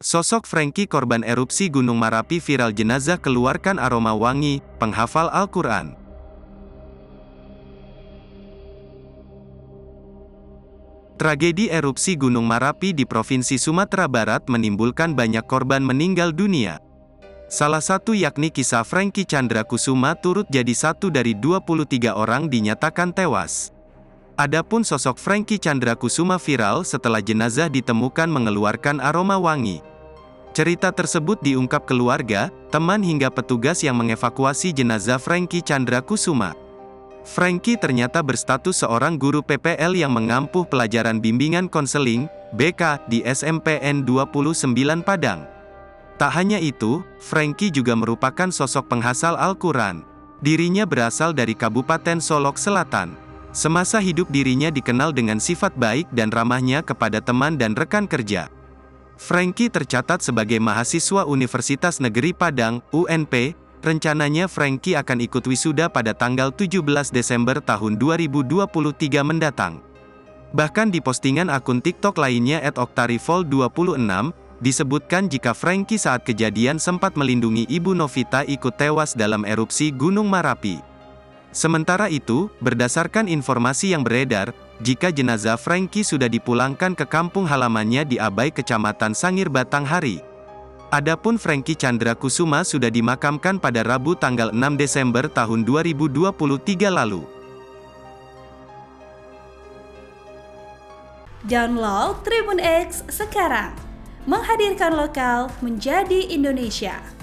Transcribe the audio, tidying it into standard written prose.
Sosok Franky korban erupsi Gunung Marapi viral, jenazah keluarkan aroma wangi, penghafal Al-Quran. Tragedi erupsi Gunung Marapi di Provinsi Sumatera Barat menimbulkan banyak korban meninggal dunia. Salah satu yakni kisah Franky Candrakusuma turut jadi satu dari 23 orang dinyatakan tewas. Adapun sosok Franky Candrakusuma viral setelah jenazah ditemukan mengeluarkan aroma wangi. Cerita tersebut diungkap keluarga, teman hingga petugas yang mengevakuasi jenazah Franky Candrakusuma. Franky ternyata berstatus seorang guru PPL yang mengampuh pelajaran bimbingan konseling, BK, di SMPN 29 Padang. Tak hanya itu, Franky juga merupakan sosok penghafal Al-Quran. Dirinya berasal dari Kabupaten Solok Selatan. Semasa hidup dirinya dikenal dengan sifat baik dan ramahnya kepada teman dan rekan kerja. Franky tercatat sebagai mahasiswa Universitas Negeri Padang, UNP. Rencananya Franky akan ikut wisuda pada tanggal 17 Desember tahun 2023 mendatang. Bahkan di postingan akun TikTok lainnya @oktarifol26, disebutkan jika Franky saat kejadian sempat melindungi Ibu Novita ikut tewas dalam erupsi Gunung Marapi. Sementara itu, berdasarkan informasi yang beredar, jika jenazah Franky sudah dipulangkan ke kampung halamannya di Abai, Kecamatan Sangir, Batanghari. Adapun Franky Candrakusuma sudah dimakamkan pada Rabu tanggal 6 Desember tahun 2023 lalu. Download Tribun X sekarang, menghadirkan lokal menjadi Indonesia.